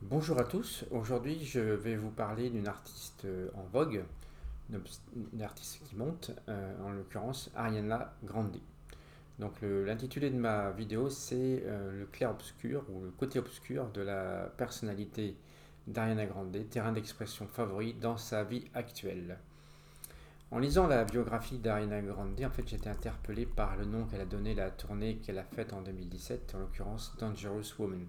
Bonjour à tous, aujourd'hui je vais vous parler d'une artiste en vogue, une artiste qui monte, en l'occurrence Ariana Grande. Donc l'intitulé de ma vidéo c'est le clair-obscur ou le côté obscur de la personnalité d'Ariana Grande, terrain d'expression favori dans sa vie actuelle. En lisant la biographie d'Ariana Grande, en fait j'étais interpellé par le nom qu'elle a donné à la tournée qu'elle a faite en 2017, en l'occurrence Dangerous Woman.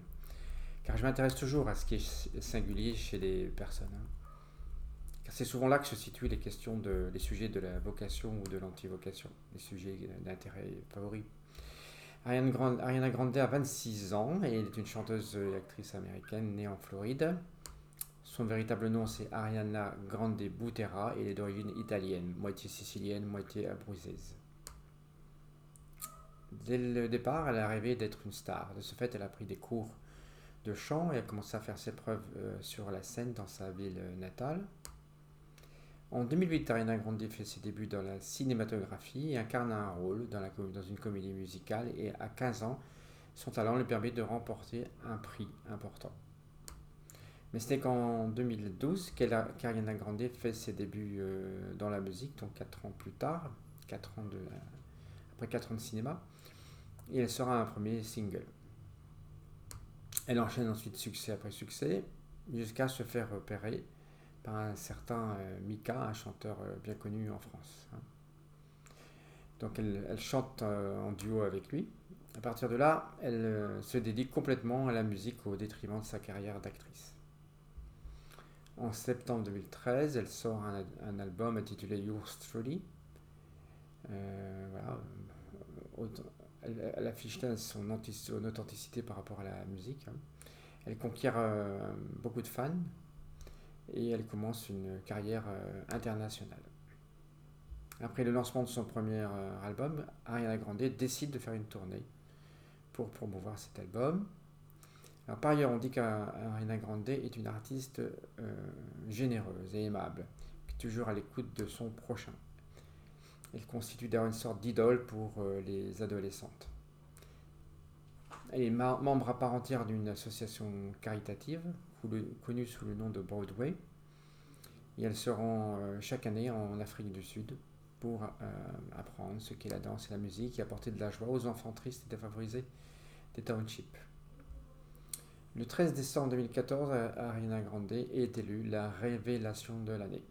Car je m'intéresse toujours à ce qui est singulier chez les personnes, hein. Car c'est souvent là que se situent les sujets de la vocation ou de l'antivocation, les sujets d'intérêt favoris. Ariana Grande a 26 ans et elle est une chanteuse et actrice américaine née en Floride. Son véritable nom c'est Ariana Grande Butera et elle est d'origine italienne, moitié sicilienne, moitié abruzzese. Dès le départ, elle a rêvé d'être une star. De ce fait, elle a pris des cours de chant et a commencé à faire ses preuves sur la scène dans sa ville natale. En 2008, Ariana Grande fait ses débuts dans la cinématographie et incarne un rôle dans une comédie musicale et à 15 ans, son talent lui permet de remporter un prix important. Mais ce n'est qu'en 2012 qu'Ariana Grande fait ses débuts dans la musique, donc 4 ans plus tard, 4 ans après 4 ans de cinéma, et elle sera un premier single. Elle enchaîne ensuite succès après succès, jusqu'à se faire repérer par un certain Mika, un chanteur bien connu en France, hein. Donc elle chante en duo avec lui. À partir de là, elle se dédie complètement à la musique au détriment de sa carrière d'actrice. En septembre 2013, elle sort un album intitulé Yours Truly. Voilà. Elle affiche là son authenticité par rapport à la musique, hein. Elle conquiert beaucoup de fans et elle commence une carrière internationale. Après le lancement de son premier album, Ariana Grande décide de faire une tournée pour promouvoir cet album. Alors, par ailleurs, on dit qu'Ariana Grande est une artiste généreuse et aimable, qui est toujours à l'écoute de son prochain. Elle constitue d'ailleurs une sorte d'idole pour les adolescentes. Elle est membre à part entière d'une association caritative connue sous le nom de Broadway. Et elle se rend chaque année en Afrique du Sud pour apprendre ce qu'est la danse et la musique et apporter de la joie aux enfants tristes et défavorisés des townships. Le 13 décembre 2014, Ariana Grande est élue la révélation de l'année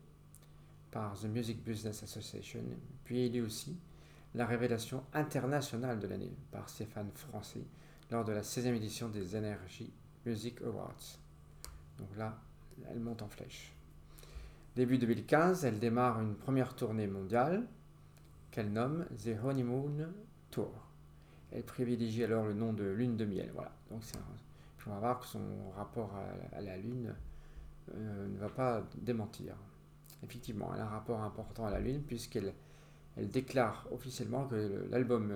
par The Music Business Association, puis élue aussi la révélation internationale de l'année par ses fans français lors de la 16e édition des Energy Music Awards. Donc là, elle monte en flèche. Début 2015, elle démarre une première tournée mondiale qu'elle nomme The Honeymoon Tour. Elle privilégie alors le nom de lune de miel. Voilà. Donc on va voir que son rapport à la lune ne va pas démentir. Effectivement, elle a un rapport important à la lune puisqu'elle déclare officiellement que l'album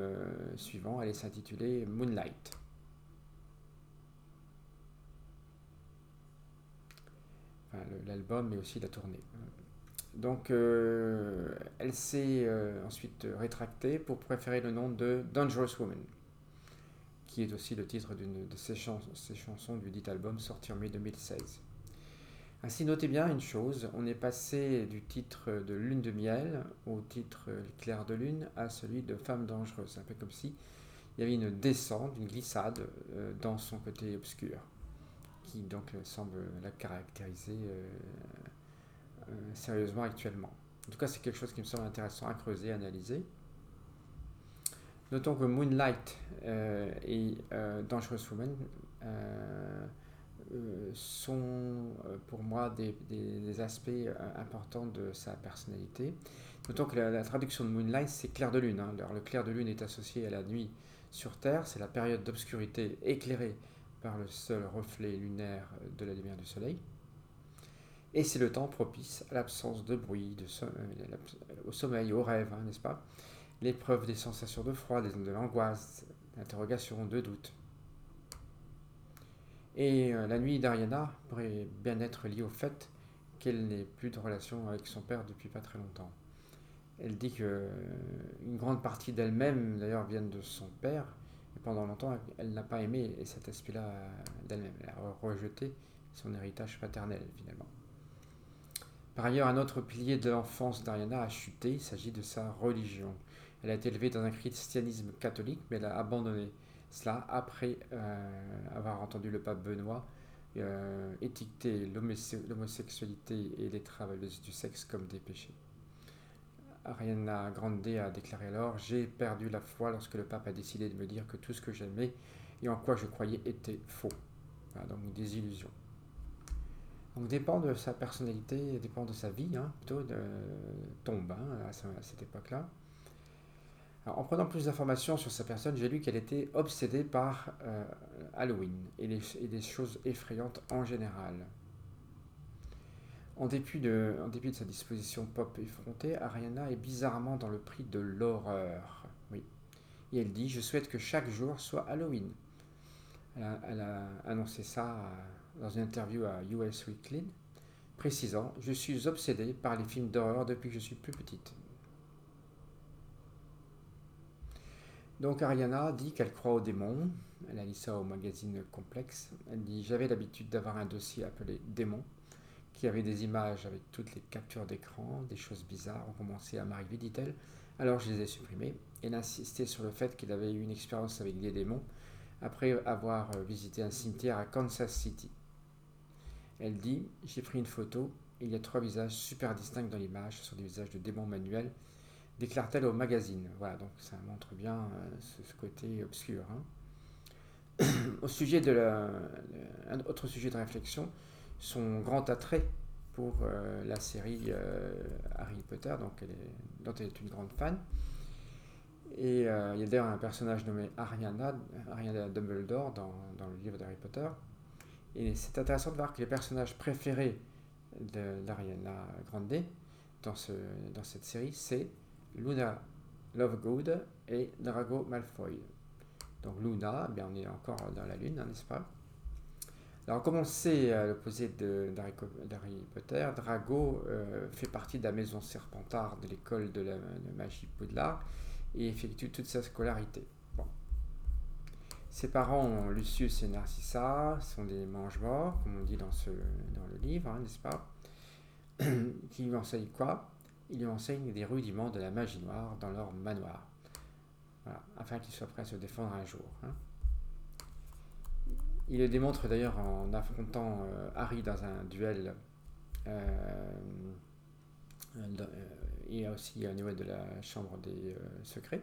suivant allait s'intituler Moonlight. Enfin, l'album mais aussi la tournée. Donc elle s'est ensuite rétractée pour préférer le nom de Dangerous Woman, qui est aussi le titre d'une de ses chansons du dit album sorti en mai 2016. Ainsi, notez bien une chose, on est passé du titre de Lune de miel au titre Clair de lune à celui de Femme dangereuse. C'est un peu comme si il y avait une descente, une glissade dans son côté obscur, qui donc semble la caractériser sérieusement actuellement. En tout cas, c'est quelque chose qui me semble intéressant à creuser, à analyser. Notons que Moonlight et Dangerous Woman sont pour moi des aspects importants de sa personnalité. Notons que la traduction de Moonlight, c'est clair de lune, hein. Alors, le clair de lune est associé à la nuit sur Terre, c'est la période d'obscurité éclairée par le seul reflet lunaire de la lumière du soleil. Et c'est le temps propice à l'absence de bruit, au sommeil, au rêve, hein, n'est-ce pas? L'épreuve des sensations de froid, de l'angoisse, d'interrogation, de doute. Et la nuit d'Ariana pourrait bien être liée au fait qu'elle n'ait plus de relation avec son père depuis pas très longtemps. Elle dit que une grande partie d'elle-même, d'ailleurs, vient de son père, et pendant longtemps, elle n'a pas aimé cet aspect-là d'elle-même. Elle a rejeté son héritage paternel finalement. Par ailleurs, un autre pilier de l'enfance d'Ariana a chuté, il s'agit de sa religion. Elle a été élevée dans un christianisme catholique, mais elle a abandonné cela après avoir entendu le pape Benoît étiqueter l'homosexualité et les travailleuses du sexe comme des péchés. Ariana Grande a déclaré alors: J'ai perdu la foi lorsque le pape a décidé de me dire que tout ce que j'aimais et en quoi je croyais était faux. Voilà, donc des illusions. Donc dépend de sa personnalité, dépend de sa vie, plutôt tombe à cette époque-là. Alors, en prenant plus d'informations sur sa personne, j'ai lu qu'elle était obsédée par Halloween et des choses effrayantes en général. En dépit de sa disposition pop effrontée, Ariana est bizarrement dans le prix de l'horreur. Oui. Et elle dit: Je souhaite que chaque jour soit Halloween. Elle a annoncé ça dans une interview à US Weekly, précisant: Je suis obsédée par les films d'horreur depuis que je suis plus petite. Donc Ariana dit qu'elle croit aux démons. Elle a dit ça au magazine Complexe. Elle dit: J'avais l'habitude d'avoir un dossier appelé Démons, qui avait des images avec toutes les captures d'écran, des choses bizarres ont commencé à m'arriver, dit-elle. Alors je les ai supprimées. Elle insistait sur le fait qu'elle avait eu une expérience avec des démons après avoir visité un cimetière à Kansas City. Elle dit: J'ai pris une photo, et il y a 3 visages super distincts dans l'image, ce sont des visages de démons manuels, déclare-t-elle au magazine. Voilà, donc ça montre bien ce côté obscur. Au sujet un autre sujet de réflexion, son grand attrait pour la série Harry Potter, dont elle est une grande fan. Et il y a d'ailleurs un personnage nommé Ariana Dumbledore dans le livre d'Harry Potter. Et c'est intéressant de voir que les personnages préférés d'Ariana Grande dans cette série, c'est Luna Lovegood et Drago Malfoy. Donc Luna, bien on est encore dans la lune, n'est-ce pas? Alors comme on sait, à l'opposé d'Harry Potter, Drago fait partie de la maison Serpentard de l'école de magie Poudlard et effectue toute sa scolarité. Bon. Ses parents, Lucius et Narcissa, sont des mange-morts, comme on dit dans le livre, n'est-ce pas? Qui lui enseignent quoi? Ils lui enseignent des rudiments de la magie noire dans leur manoir. Voilà, afin qu'il soit prêt à se défendre un jour. Il le démontre d'ailleurs en affrontant Harry dans un duel et aussi au niveau de la chambre des secrets.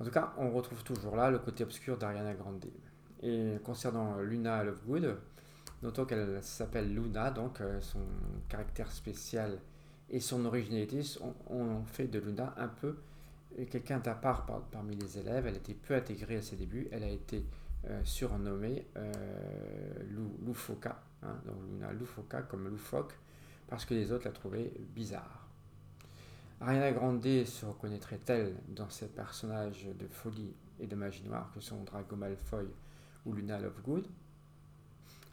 En tout cas, on retrouve toujours là le côté obscur d'Ariana Grande. Et concernant Luna Lovegood, notons qu'elle s'appelle Luna, donc son caractère spécial et son originalité ont fait de Luna un peu quelqu'un d'à part parmi les élèves. Elle était peu intégrée à ses débuts. Elle a été surnommée Loufoka, donc Luna Loufoka comme loufoque, parce que les autres la trouvaient bizarre. Ariana Grande se reconnaîtrait-elle dans ces personnages de folie et de magie noire que sont Drago Malfoy ou Luna Lovegood?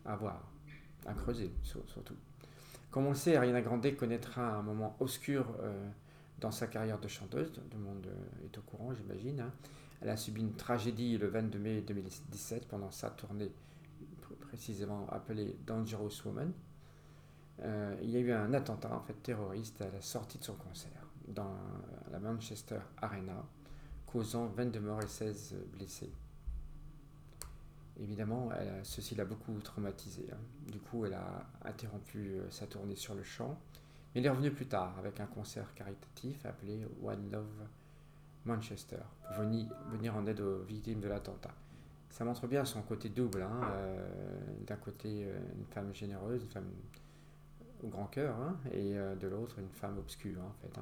À voir, à creuser surtout. Comme on le sait, Ariana Grande connaîtra un moment obscur dans sa carrière de chanteuse, tout le monde est au courant, j'imagine. Elle a subi une tragédie le 22 mai 2017 pendant sa tournée précisément appelée Dangerous Woman. Il y a eu un attentat terroriste à la sortie de son concert dans la Manchester Arena, causant 22 morts et 16 blessés. Évidemment, ceci l'a beaucoup traumatisée. Du coup, elle a interrompu sa tournée sur le champ, mais elle est revenue plus tard avec un concert caritatif appelé One Love Manchester pour venir en aide aux victimes de l'attentat. Ça montre bien son côté double. D'un côté, une femme généreuse, une femme au grand cœur, et de l'autre, une femme obscure, en fait.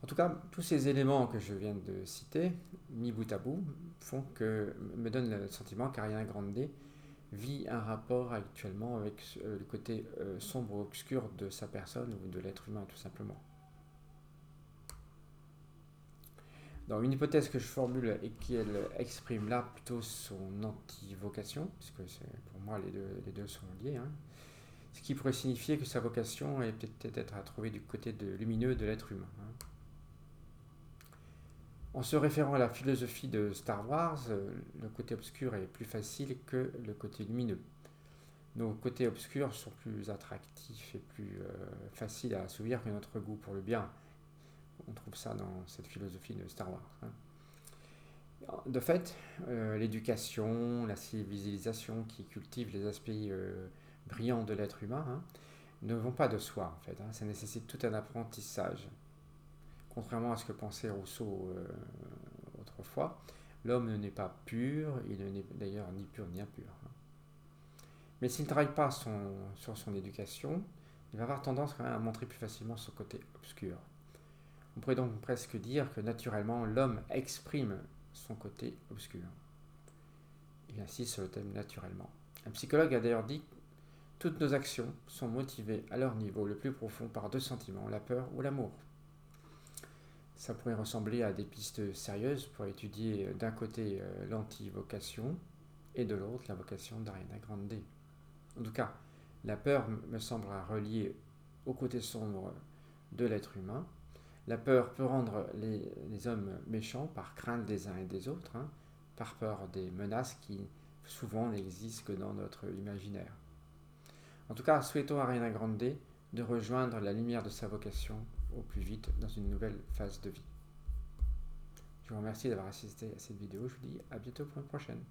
En tout cas, tous ces éléments que je viens de citer, mis bout à bout, me donnent le sentiment qu'Ariana Grande vit un rapport actuellement avec le côté sombre ou obscur de sa personne ou de l'être humain, tout simplement. Donc, une hypothèse que je formule et qu'elle exprime là plutôt son anti-vocation, puisque pour moi les deux sont liés, ce qui pourrait signifier que sa vocation est peut-être à trouver du côté lumineux de l'être humain. En se référant à la philosophie de Star Wars, le côté obscur est plus facile que le côté lumineux. nos côtés obscurs sont plus attractifs et plus faciles à assouvir que notre goût pour le bien. On trouve ça dans cette philosophie de Star Wars, hein. De fait, l'éducation, la civilisation qui cultive les aspects brillants de l'être humain, hein, ne vont pas de soi en fait, hein. Ça nécessite tout un apprentissage. Contrairement à ce que pensait Rousseau autrefois, l'homme n'est pas pur, il n'est d'ailleurs ni pur ni impur, hein. Mais s'il ne travaille pas sur son éducation, il va avoir tendance quand même à montrer plus facilement son côté obscur. On pourrait donc presque dire que naturellement l'homme exprime son côté obscur. Il insiste sur le thème naturellement. Un psychologue a d'ailleurs dit que toutes nos actions sont motivées à leur niveau le plus profond par deux sentiments, la peur ou l'amour. Ça pourrait ressembler à des pistes sérieuses pour étudier d'un côté l'anti-vocation et de l'autre la vocation d'Ariana Grande. En tout cas, la peur me semble reliée au côté sombre de l'être humain. La peur peut rendre les hommes méchants par crainte des uns et des autres, hein, par peur des menaces qui souvent n'existent que dans notre imaginaire. En tout cas, souhaitons à Ariana Grande de rejoindre la lumière de sa vocation au plus vite dans une nouvelle phase de vie. Je vous remercie d'avoir assisté à cette vidéo. Je vous dis à bientôt pour une prochaine.